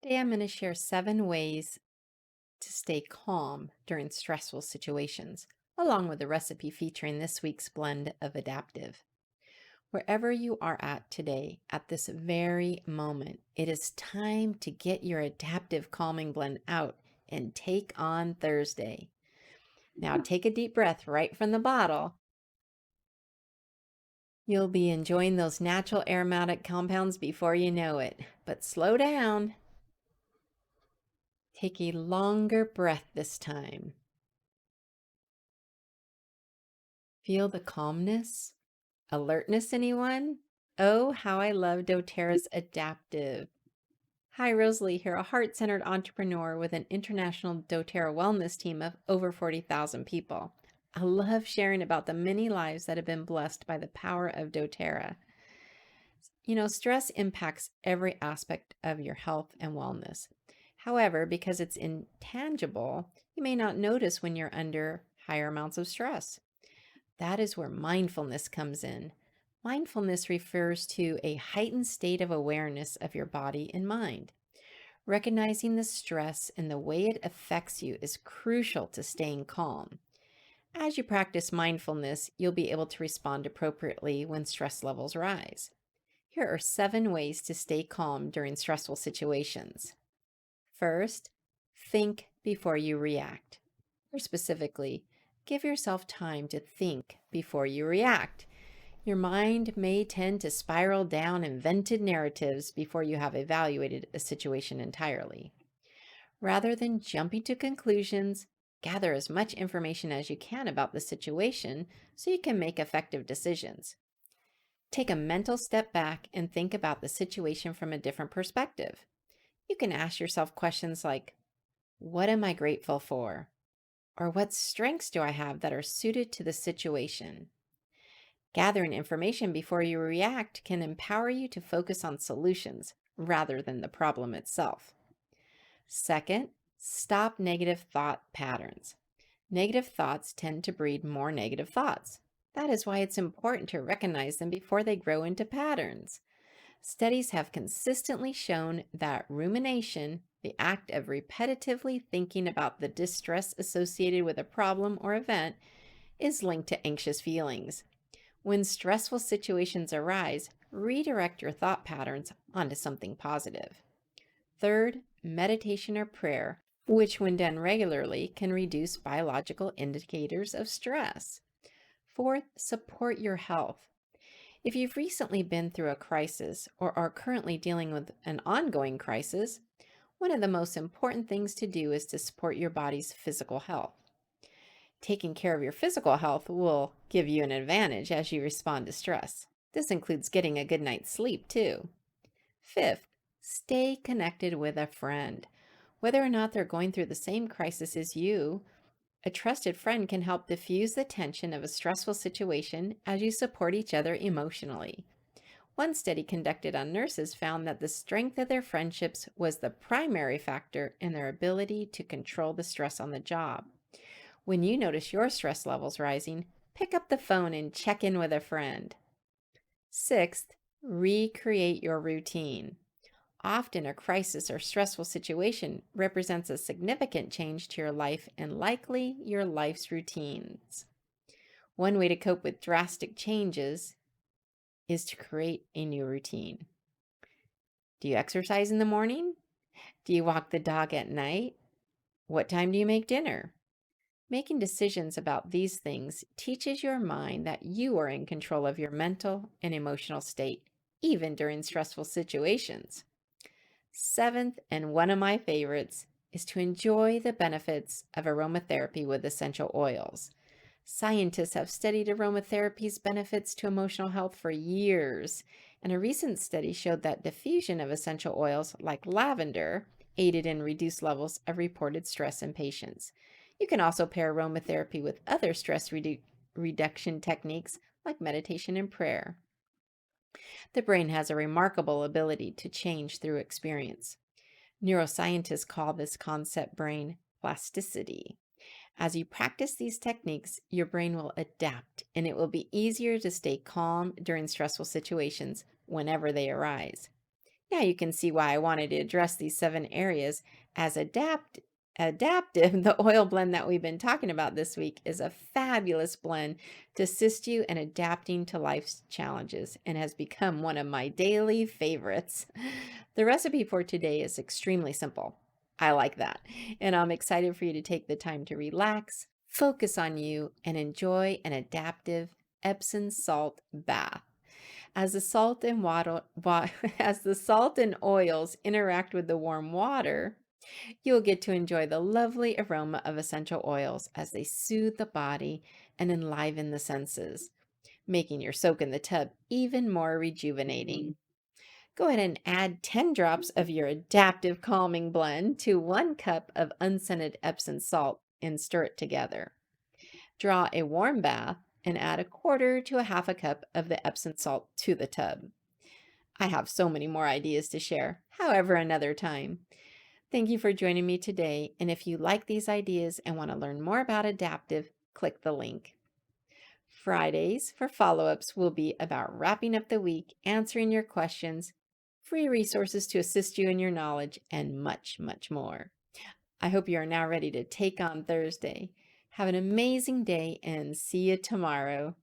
Today, I'm going to share 7 ways to stay calm during stressful situations, along with a recipe featuring this week's blend of Adaptiv. Wherever you are at today, at this very moment, it is time to get your Adaptiv calming blend out and take on Thursday. Now, take a deep breath right from the bottle. You'll be enjoying those natural aromatic compounds before you know it, but slow down. Take a longer breath this time. Feel the calmness, alertness, anyone? Oh, how I love doTERRA's Adaptiv. Hi, Rosalie here, a heart-centered entrepreneur with an international doTERRA wellness team of over 40,000 people. I love sharing about the many lives that have been blessed by the power of doTERRA. You know, stress impacts every aspect of your health and wellness. However, because it's intangible, you may not notice when you're under higher amounts of stress. That is where mindfulness comes in. Mindfulness refers to a heightened state of awareness of your body and mind. Recognizing the stress and the way it affects you is crucial to staying calm. As you practice mindfulness, you'll be able to respond appropriately when stress levels rise. Here are 7 ways to stay calm during stressful situations. First, think before you react. Or specifically, give yourself time to think before you react. Your mind may tend to spiral down invented narratives before you have evaluated a situation entirely. Rather than jumping to conclusions, gather as much information as you can about the situation so you can make effective decisions. Take a mental step back and think about the situation from a different perspective. You can ask yourself questions like, what am I grateful for? Or what strengths do I have that are suited to the situation? Gathering information before you react can empower you to focus on solutions rather than the problem itself. Second, stop negative thought patterns. Negative thoughts tend to breed more negative thoughts. That is why it's important to recognize them before they grow into patterns. Studies have consistently shown that rumination, the act of repetitively thinking about the distress associated with a problem or event, is linked to anxious feelings. When stressful situations arise, redirect your thought patterns onto something positive. Third, meditation or prayer, which when done regularly can reduce biological indicators of stress. Fourth, support your health. If you've recently been through a crisis or are currently dealing with an ongoing crisis, one of the most important things to do is to support your body's physical health. Taking care of your physical health will give you an advantage as you respond to stress. This includes getting a good night's sleep, too. Fifth, stay connected with a friend. Whether or not they're going through the same crisis as you, a trusted friend can help diffuse the tension of a stressful situation as you support each other emotionally. One study conducted on nurses found that the strength of their friendships was the primary factor in their ability to control the stress on the job. When you notice your stress levels rising, pick up the phone and check in with a friend. Sixth, recreate your routine. Often a crisis or stressful situation represents a significant change to your life and likely your life's routines. One way to cope with drastic changes is to create a new routine. Do you exercise in the morning? Do you walk the dog at night? What time do you make dinner? Making decisions about these things teaches your mind that you are in control of your mental and emotional state, even during stressful situations. Seventh, and one of my favorites, is to enjoy the benefits of aromatherapy with essential oils. Scientists have studied aromatherapy's benefits to emotional health for years, and a recent study showed that diffusion of essential oils like lavender aided in reduced levels of reported stress in patients. You can also pair aromatherapy with other stress reduction techniques like meditation and prayer. The brain has a remarkable ability to change through experience. Neuroscientists call this concept brain plasticity. As you practice these techniques, your brain will adapt and it will be easier to stay calm during stressful situations whenever they arise. Now you can see why I wanted to address these 7 areas as adaptive. The oil blend that we've been talking about this week is a fabulous blend to assist you in adapting to life's challenges and has become one of my daily favorites. The recipe for today is extremely simple. I like that. And I'm excited for you to take the time to relax, focus on you, and enjoy an adaptive Epsom salt bath. As the salt and as the salt and oils interact with the warm water, you'll get to enjoy the lovely aroma of essential oils as they soothe the body and enliven the senses, making your soak in the tub even more rejuvenating. Go ahead and add 10 drops of your adaptive calming blend to 1 cup of unscented Epsom salt and stir it together. Draw a warm bath and add a quarter to a half a cup of the Epsom salt to the tub. I have so many more ideas to share, however, another time. Thank you for joining me today. And if you like these ideas and want to learn more about Adaptiv, click the link. Fridays for follow ups will be about wrapping up the week, answering your questions, free resources to assist you in your knowledge, and much, much more. I hope you are now ready to take on Thursday. Have an amazing day and see you tomorrow.